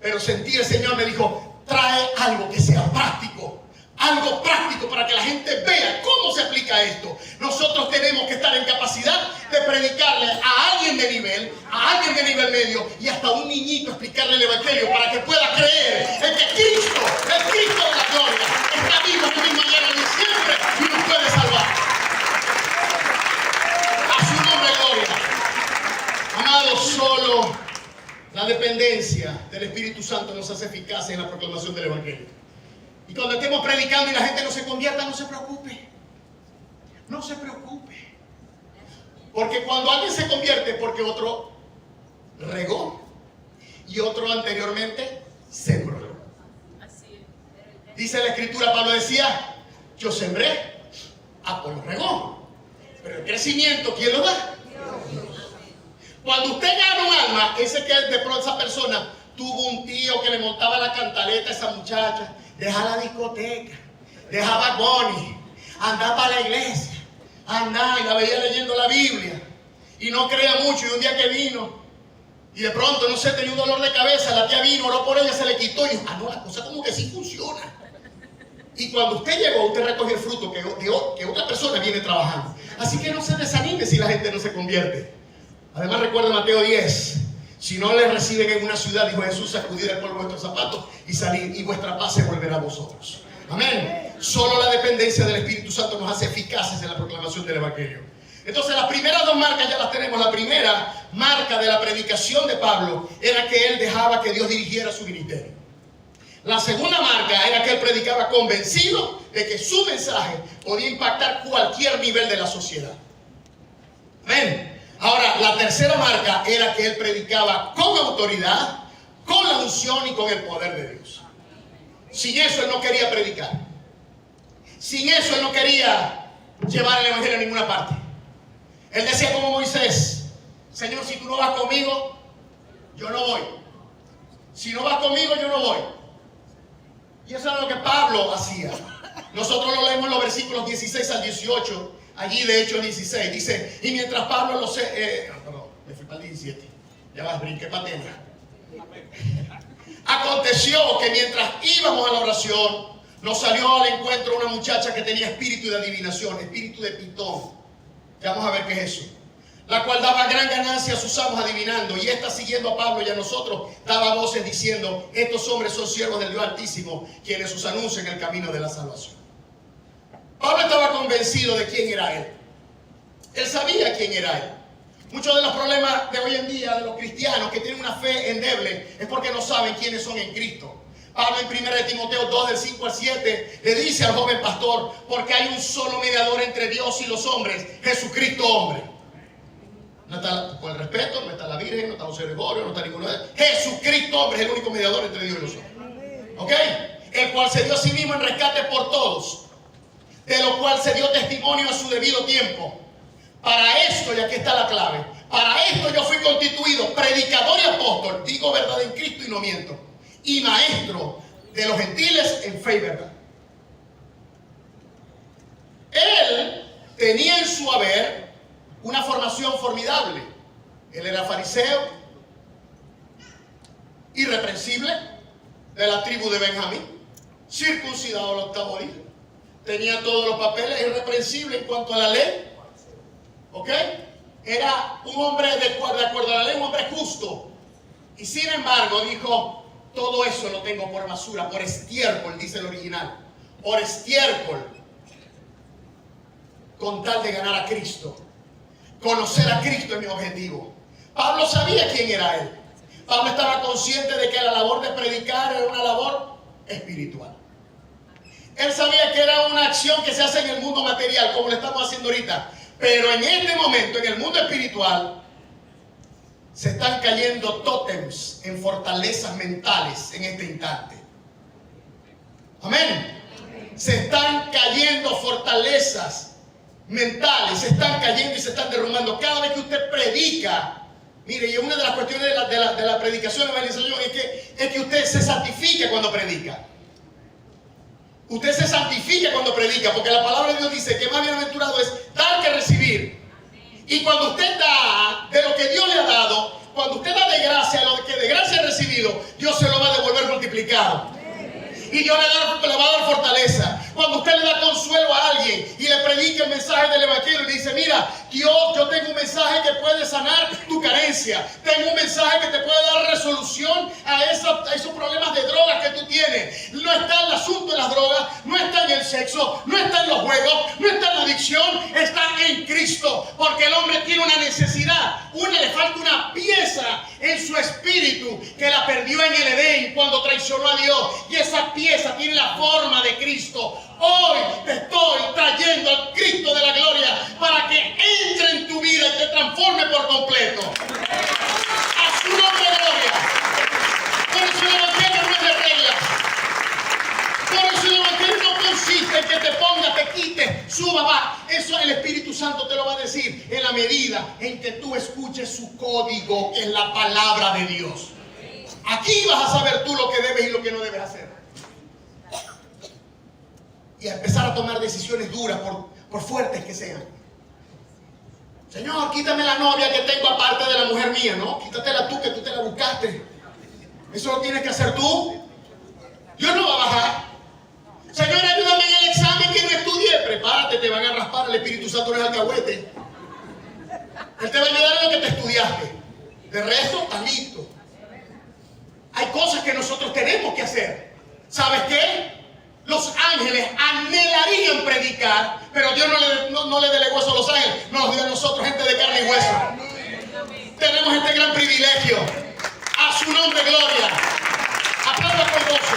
pero sentí el Señor me dijo, trae algo que sea práctico. Algo práctico para que la gente vea cómo se aplica esto. Nosotros tenemos que estar en capacidad de predicarle a alguien de nivel medio y hasta a un niñito explicarle el evangelio para que pueda creer en que Cristo, el Cristo de la gloria, está vivo hoy, mañana y siempre y nos puede salvar. A su nombre, gloria. Amados, solo la dependencia del Espíritu Santo nos hace eficaces en la proclamación del evangelio. Y cuando estemos predicando y la gente no se convierta, no se preocupe. No se preocupe. Porque cuando alguien se convierte, porque otro regó y otro anteriormente sembró. Dice la Escritura, Pablo decía, yo sembré, Apolo regó. Pero el crecimiento, ¿quién lo da? Dios. Cuando usted gana un alma, ese que de pronto esa persona tuvo un tío que le montaba la cantaleta a esa muchacha, deja la discoteca, dejaba Bunny, andaba para la iglesia, andaba y la veía leyendo la Biblia y no creía mucho. Y un día que vino Y de pronto, no sé, tenía un dolor de cabeza, la tía vino, oró por ella, se le quitó y dijo, no, la cosa como que sí funciona. Y cuando usted llegó, usted recoge el fruto que otra persona viene trabajando. Así que no se desanime si la gente no se convierte. Además, recuerda Mateo 10. Si no les reciben en una ciudad, dijo Jesús, sacudid el polvo de vuestros zapatos y salid, y vuestra paz se volverá a vosotros. Amén. Solo la dependencia del Espíritu Santo nos hace eficaces en la proclamación del Evangelio. Entonces, las primeras dos marcas ya las tenemos. La primera marca de la predicación de Pablo era que él dejaba que Dios dirigiera su ministerio. La segunda marca era que él predicaba convencido de que su mensaje podía impactar cualquier nivel de la sociedad. Amén. Ahora, la tercera marca era que él predicaba con autoridad, con la unción y con el poder de Dios. Sin eso él no quería predicar. Sin eso él no quería llevar el evangelio a ninguna parte. Él decía como Moisés: Señor, si tú no vas conmigo, yo no voy. Si no vas conmigo, yo no voy. Y eso era lo que Pablo hacía. Nosotros lo leemos en los versículos 16 al 18. Allí de Hechos 16 dice: y mientras Pablo perdón, me fui para el 17. Ya vas, brinqué para Atenas. Aconteció que mientras íbamos a la oración, nos salió al encuentro una muchacha que tenía espíritu de adivinación, espíritu de pitón. Ya vamos a ver qué es eso. La cual daba gran ganancia a sus amos adivinando. Y esta, siguiendo a Pablo y a nosotros, daba voces diciendo: estos hombres son siervos del Dios Altísimo, quienes os anuncian el camino de la salvación. Pablo estaba convencido de quién era él. Él sabía quién era él. Muchos de los problemas de hoy en día de los cristianos que tienen una fe endeble es porque no saben quiénes son en Cristo. Pablo en 1 Timoteo 2, del 5 al 7, le dice al joven pastor: porque hay un solo mediador entre Dios y los hombres, Jesucristo hombre. No está, con el respeto, no está la Virgen, no está José Gregorio, no está ninguno de ellos. Jesucristo hombre es el único mediador entre Dios y los hombres. ¿Ok? El cual se dio a sí mismo en rescate por todos, de lo cual se dio testimonio a su debido tiempo. Para esto, y aquí está la clave, para esto yo fui constituido predicador y apóstol, digo verdad en Cristo y no miento, y maestro de los gentiles en fe y verdad. Él tenía en su haber una formación formidable. Él era fariseo, irreprensible, de la tribu de Benjamín, circuncidado al octavo día. Tenía todos los papeles, irreprensible en cuanto a la ley. ¿Ok? Era un hombre de acuerdo a la ley, un hombre justo. Y sin embargo dijo: todo eso lo tengo por basura, por estiércol, dice el original. Por estiércol, con tal de ganar a Cristo. Conocer a Cristo es mi objetivo. Pablo sabía quién era él. Pablo estaba consciente de que la labor de predicar era una labor espiritual. Él sabía que era una acción que se hace en el mundo material, como lo estamos haciendo ahorita. Pero en este momento, en el mundo espiritual, se están cayendo tótems en fortalezas mentales en este instante. Amén. Se están cayendo fortalezas mentales, se están cayendo y se están derrumbando. Cada vez que usted predica, mire, y una de las cuestiones de la predicación, evangelización, es que usted se santifique cuando predica. Usted se santifica cuando predica, porque la palabra de Dios dice que más bienaventurado es dar que recibir. Y cuando usted da de lo que Dios le ha dado, cuando usted da de gracia lo que de gracia ha recibido, Dios se lo va a devolver multiplicado. Y Dios le va a dar fortaleza. Cuando usted le da consuelo a alguien y le predica el mensaje del evangelio y le dice: mira, Dios, yo tengo un mensaje que puede sanar tu carencia. Tengo un mensaje que te puede dar resolución a esos problemas de drogas que tú tienes. No está el asunto de las drogas, no está en el sexo, no está en los juegos, no está en la adicción, está en Cristo. Porque el hombre tiene una necesidad, le falta una pieza en su espíritu que la perdió en el Edén cuando traicionó a Dios. Y esa pieza tiene la forma de Cristo. Hoy te estoy trayendo al Cristo de la gloria para que entre en tu vida y te transforme por completo. A su nombre gloria. Por eso el evangelio no es de reglas. Por eso el evangelio no consiste en que te pongas, te quites, suba, va. Eso el Espíritu Santo te lo va a decir en la medida en que tú escuches su código, que es la palabra de Dios. Aquí vas a saber tú lo que debes y lo que no debes hacer. Y a empezar a tomar decisiones duras, por fuertes que sean. Señor, quítame la novia que tengo aparte de la mujer mía. No, quítatela tú, que tú te la buscaste. Eso lo tienes que hacer tú. Dios no va a bajar. Señor, ayúdame en el examen que no estudié. Prepárate, te van a raspar. El Espíritu Santo no es alcahuete. Él te va a ayudar en lo que te estudiaste. De resto, está listo. Hay cosas que nosotros tenemos que hacer. ¿Sabes qué? Los ángeles anhelarían predicar, pero Dios no le delegó eso a los ángeles. Nos dio a nosotros, gente de carne y hueso. Tenemos este gran privilegio. A su nombre, gloria. Aplauda con gozo.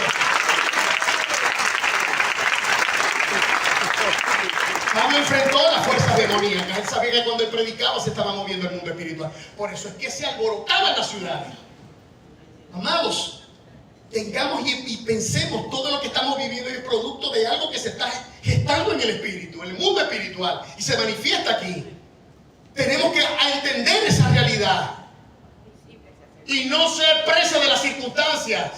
Pablo enfrentó las fuerzas demoníacas. Él sabía que cuando él predicaba se estaba moviendo el mundo espiritual. Por eso es que se alborotaba en la ciudad. Amados, tengamos y pensemos, todo lo que estamos viviendo es producto de algo que se está gestando en el espíritu, en el mundo espiritual, y se manifiesta aquí. Tenemos que entender esa realidad y no ser presa de las circunstancias.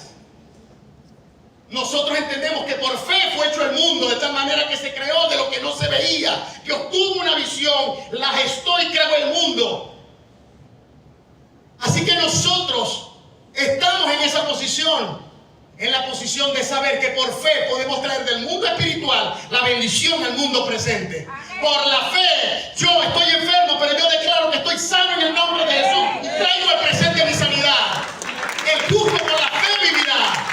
Nosotros entendemos que por fe fue hecho el mundo, de tal manera que se creó de lo que no se veía. Dios tuvo una visión, la gestó y creó el mundo. Así que nosotros estamos en esa posición, en la posición de saber que por fe podemos traer del mundo espiritual la bendición al mundo presente. Por la fe, yo estoy enfermo, pero yo declaro que estoy sano en el nombre de Jesús y traigo al presente mi sanidad. El justo por la fe vivirá.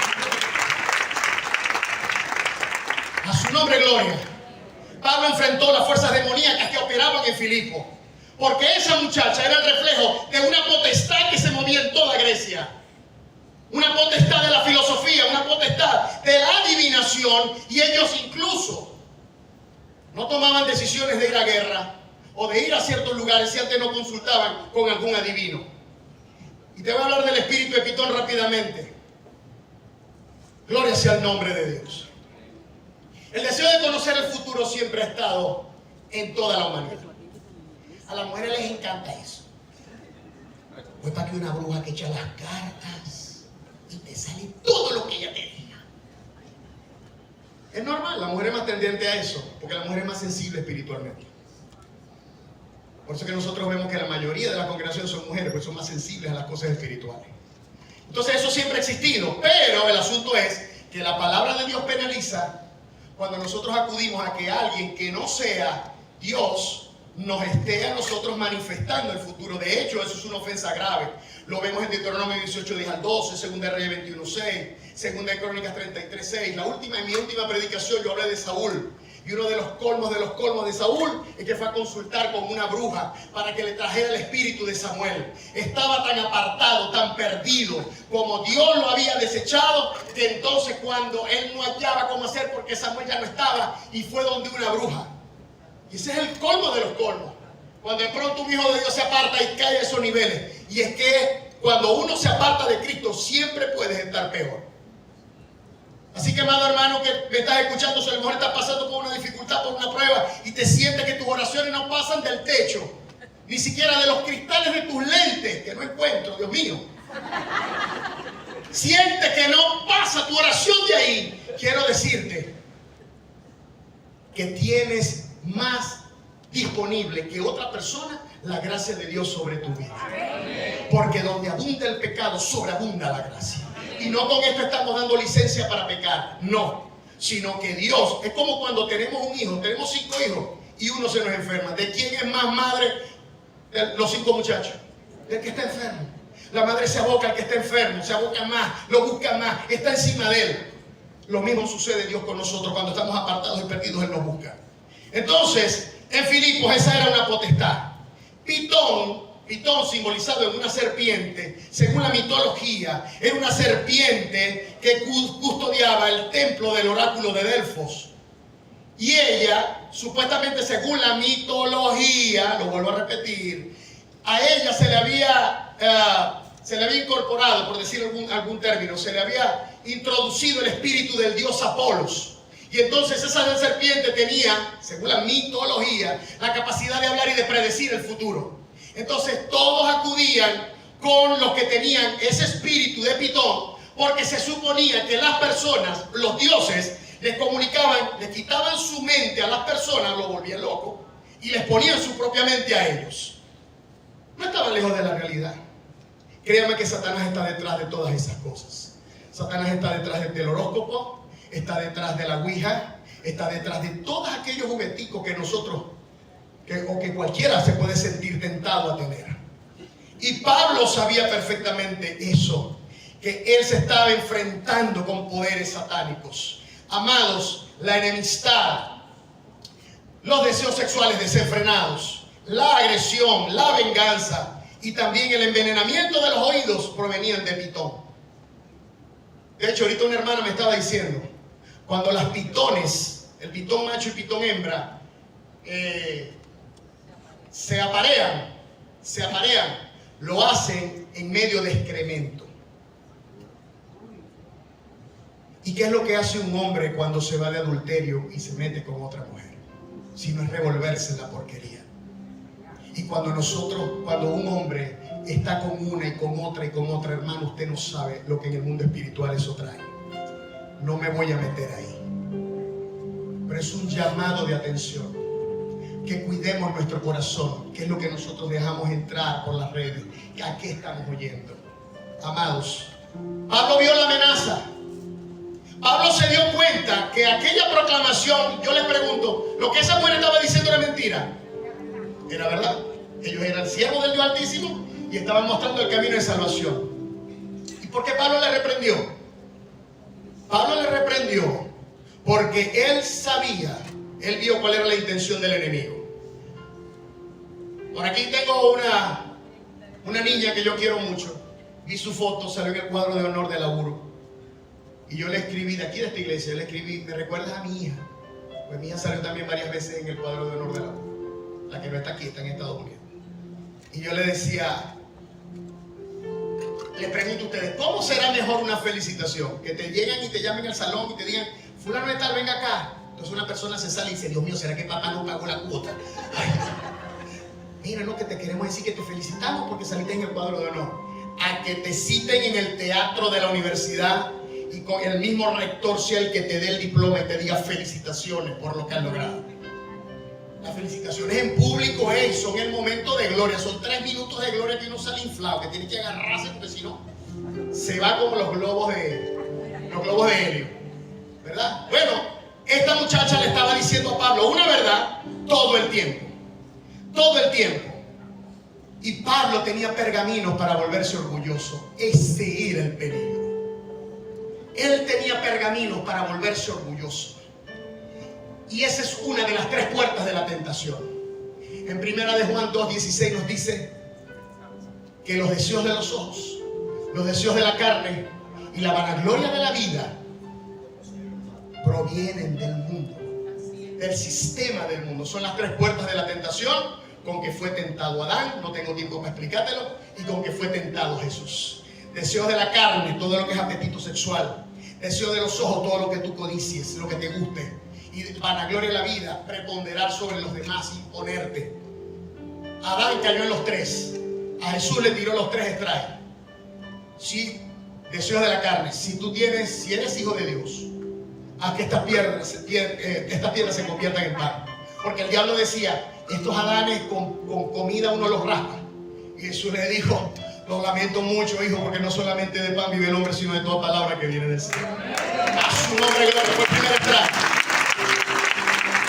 A su nombre, gloria. Pablo enfrentó las fuerzas demoníacas que operaban en Filipo, porque esa muchacha era el reflejo de una potestad que se movía en toda Grecia. Una potestad de la filosofía, una potestad de la adivinación, y ellos incluso no tomaban decisiones de ir a guerra o de ir a ciertos lugares si antes no consultaban con algún adivino. Y te voy a hablar del espíritu de Pitón rápidamente. Gloria sea el nombre de Dios. El deseo de conocer el futuro siempre ha estado en toda la humanidad. A las mujeres les encanta eso. Pues para que una bruja que echa las cartas y te sale todo lo que ella te diga. Es normal, la mujer es más tendiente a eso, porque la mujer es más sensible espiritualmente. Por eso que nosotros vemos que la mayoría de las congregaciones son mujeres, porque son más sensibles a las cosas espirituales. Entonces eso siempre ha existido, pero el asunto es que la palabra de Dios penaliza cuando nosotros acudimos a que alguien que no sea Dios nos esté a nosotros manifestando el futuro. De hecho, eso es una ofensa grave. Lo vemos en Deuteronomio 18, 10 al 12, 2 Reyes 21, 6, 2 Crónicas 33, 6. En mi última predicación yo hablé de Saúl. Y uno de los colmos de Saúl es que fue a consultar con una bruja para que le trajera el espíritu de Samuel. Estaba tan apartado, tan perdido, como Dios lo había desechado, que entonces cuando él no hallaba cómo hacer porque Samuel ya no estaba, y fue donde una bruja. Y ese es el colmo de los colmos. Cuando de pronto un hijo de Dios se aparta y cae a esos niveles. Y es que cuando uno se aparta de Cristo, siempre puedes estar peor. Así que, amado hermano, que me estás escuchando, si a lo mejor estás pasando por una dificultad, por una prueba, y te sientes que tus oraciones no pasan del techo, ni siquiera de los cristales de tus lentes, que no encuentro, Dios mío. Sientes que no pasa tu oración de ahí. Quiero decirte que tienes más disponible que otra persona la gracia de Dios sobre tu vida. Porque donde abunda el pecado, sobreabunda la gracia. Y no con esto estamos dando licencia para pecar, no, sino que Dios, es como cuando tenemos un hijo, tenemos 5 hijos y uno se nos enferma. ¿De quién es más madre? Los 5 muchachos, del que está enfermo. La madre se aboca al que está enfermo, se aboca más, lo busca más, está encima de él. Lo mismo sucede Dios con nosotros, cuando estamos apartados y perdidos, Él nos busca. Entonces, en Filipos esa era una potestad. Pitón simbolizado en una serpiente, según la mitología, era una serpiente que custodiaba el templo del oráculo de Delfos. Y ella, supuestamente según la mitología, lo vuelvo a repetir, a ella se le había incorporado, por decir algún término, se le había introducido el espíritu del dios Apolos. Y entonces esa serpiente tenía, según la mitología, la capacidad de hablar y de predecir el futuro. Entonces todos acudían con los que tenían ese espíritu de Pitón, porque se suponía que las personas, los dioses, les comunicaban, les quitaban su mente a las personas, lo volvían loco, y les ponían su propia mente a ellos. lejos de la realidad. Créame que Satanás está detrás de todas esas cosas. Satanás está detrás del horóscopo, está detrás de la ouija, está detrás de todos aquellos jugueticos que nosotros, o que cualquiera se puede sentir tentado a tener. Y Pablo sabía perfectamente eso, que él se estaba enfrentando con poderes satánicos. Amados, la enemistad, los deseos sexuales desenfrenados, la agresión, la venganza y también el envenenamiento de los oídos provenían de pitón. De hecho, ahorita una hermana me estaba diciendo, cuando las pitones, el pitón macho y pitón hembra, se aparean, lo hacen en medio de excremento. ¿Y qué es lo que hace un hombre cuando se va de adulterio y se mete con otra mujer? Si no es revolverse en la porquería. Y cuando un hombre está con una y con otra, hermano, usted no sabe lo que en el mundo espiritual eso trae. No me voy a meter ahí. Pero es un llamado de atención. Que cuidemos nuestro corazón, que es lo que nosotros dejamos entrar por las redes. ¿A qué estamos oyendo? Amados, Pablo vio la amenaza. Pablo se dio cuenta que aquella proclamación, yo les pregunto, lo que esa mujer estaba diciendo era mentira. Era verdad. Ellos eran siervos del Dios Altísimo y estaban mostrando el camino de salvación. ¿Y por qué Pablo le reprendió? Pablo le reprendió porque él sabía, él vio cuál era la intención del enemigo. Por aquí tengo una niña que yo quiero mucho. Vi su foto, salió en el cuadro de honor de laburo. Y yo le escribí de aquí de esta iglesia, le escribí, ¿me recuerdas a mi hija? Pues mi hija salió también varias veces en el cuadro de honor de laburo. La que no está aquí, está en Estados Unidos. Y yo le decía, les pregunto a ustedes, ¿cómo será mejor una felicitación? Que te lleguen y te llamen al salón y te digan, fulano de tal, venga acá. Entonces una persona se sale y dice, Dios mío, ¿será que papá no pagó la cuota? Ay, mira, no, que te queremos decir que te felicitamos porque saliste en el cuadro de honor. A que te citen en el teatro de la universidad y con el mismo rector sea el que te dé el diploma y te diga felicitaciones por lo que has logrado. Las felicitaciones en público son el momento de gloria. Son 3 minutos de gloria que uno sale inflado, que tiene que agarrarse porque si no se va como los globos de helio, ¿verdad? Bueno, esta muchacha le estaba diciendo a Pablo una verdad todo el tiempo. Y Pablo tenía pergaminos para volverse orgulloso. Ese era el peligro. Él tenía pergaminos para volverse orgulloso. Y esa es una de las 3 puertas de la tentación. En 1 de Juan 2:16 nos dice que los deseos de los ojos, los deseos de la carne y la vanagloria de la vida provienen del mundo, del sistema del mundo. Son las 3 puertas de la tentación con que fue tentado Adán, no tengo tiempo para explicártelo, y con que fue tentado Jesús. Deseos de la carne, todo lo que es apetito sexual. Deseo de los ojos, todo lo que tú codicies, lo que te guste. Y vanagloria de la vida, preponderar sobre los demás, imponerte. Adán cayó en los 3. A Jesús le tiró los 3 strikes. Sí, deseos de la carne. Si eres hijo de Dios, haz que estas piedras se conviertan en pan. Porque el diablo decía, estos Adanes con comida uno los raspa. Y Jesús le dijo, lo lamento mucho, hijo, porque no solamente de pan vive el hombre, sino de toda palabra que viene del cielo. A su nombre, gloria. Fue el primer strike.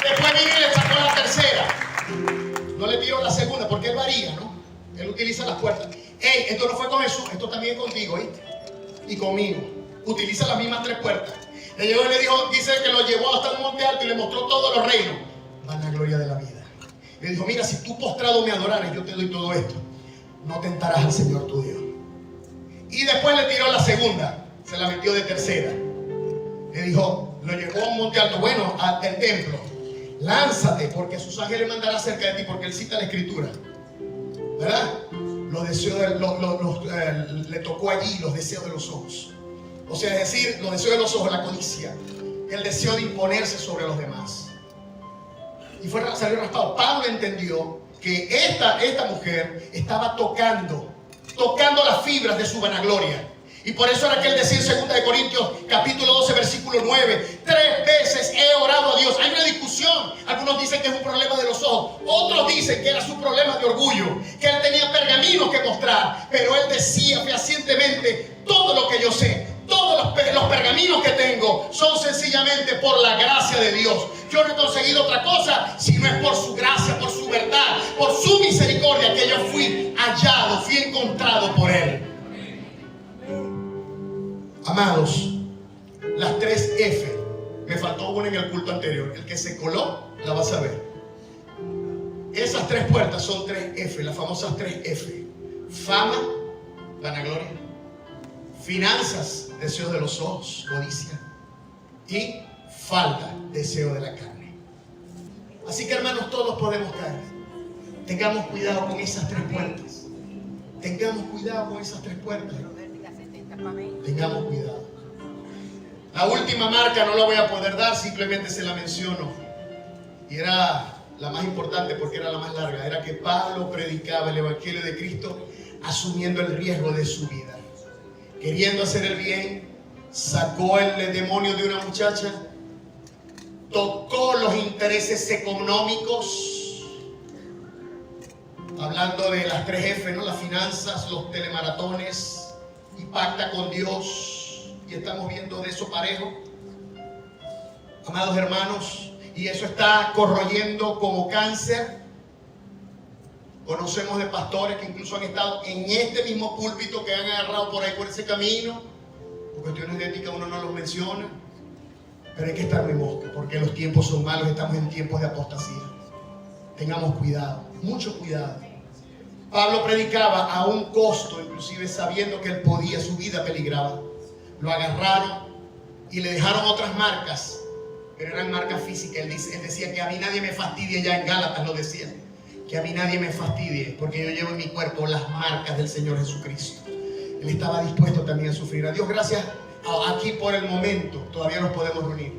Después vino y le sacó la tercera. No le tiró la segunda, porque él varía, ¿no? Él utiliza las puertas. Esto no fue con Jesús, esto también es contigo, ¿viste? Y conmigo. Utiliza las mismas 3 puertas. Le llegó y le dijo, dice que lo llevó hasta un monte alto y le mostró todos los reinos. Vanagloria de la vida. Le dijo, mira, si tú postrado me adorares, yo te doy todo esto. No tentarás al Señor tu Dios. Y después le tiró la segunda. Se la metió de tercera. Le dijo, lo llevó a un monte alto, bueno, al templo. Lánzate, porque sus ángeles mandarán cerca de ti, porque él cita la escritura. ¿Verdad? Los deseos le tocó allí los deseos de los ojos. O sea, es decir, los deseos de los ojos, la codicia, el deseo de imponerse sobre los demás. Y salió raspado. Pablo entendió que esta mujer estaba tocando las fibras de su vanagloria. Y por eso era que él decía en 2 de Corintios capítulo 12 versículo 9, 3 veces he orado a Dios. Hay una discusión. Algunos dicen que es un problema de los ojos. Otros dicen que era su problema de orgullo, que él tenía pergaminos pergaminos que mostrar, pero él decía fehacientemente: todo lo que yo sé, todos los pergaminos que tengo son sencillamente por la gracia de Dios. Yo no he conseguido otra cosa si no es por su gracia, por su verdad, por su misericordia, que yo fui hallado, fui encontrado por él. Amados, las 3 F. Me faltó una en el culto anterior. El que se coló la va a saber. Esas 3 puertas son 3 F, las famosas 3 F. Fama, vanagloria. Finanzas, deseos de los ojos, codicia. Y falta, deseo de la carne. Así que, hermanos, todos podemos caer. Tengamos cuidado con esas 3 puertas. Tengamos cuidado con esas 3 puertas. Tengamos cuidado. La última marca no la voy a poder dar, simplemente se la menciono. Y era la más importante porque era la más larga. Era que Pablo predicaba el Evangelio de Cristo asumiendo el riesgo de su vida. Queriendo hacer el bien, sacó el demonio de una muchacha, tocó los intereses económicos, hablando de las 3 F, ¿no? Las finanzas, los telemaratones, y pacta con Dios. Y estamos viendo de eso parejo, amados hermanos, y eso está corroyendo como cáncer. Conocemos de pastores que incluso han estado en este mismo púlpito, que han agarrado por ahí, por ese camino. Por cuestiones de ética uno no los menciona, pero hay que estar de mosca, porque los tiempos son malos, estamos en tiempos de apostasía. Tengamos cuidado, mucho cuidado. Pablo predicaba a un costo, inclusive sabiendo que él podía, su vida peligraba. Lo agarraron y le dejaron otras marcas, pero eran marcas físicas. Él decía que a mí nadie me fastidie, ya en Gálatas lo decía, que a mí nadie me fastidie, porque yo llevo en mi cuerpo las marcas del Señor Jesucristo. Él estaba dispuesto también a sufrir. A Dios gracias, aquí por el momento todavía nos podemos reunir,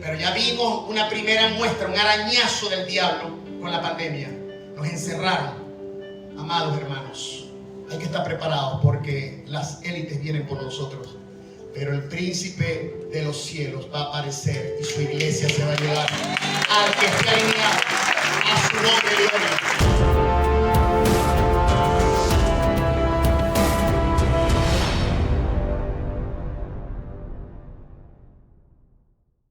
pero ya vimos una primera muestra, un arañazo del diablo con la pandemia. Nos encerraron. Amados hermanos, hay que estar preparados porque las élites vienen por nosotros. Pero el príncipe de los cielos va a aparecer y su iglesia se va a llevar al que esté alineado a su nombre.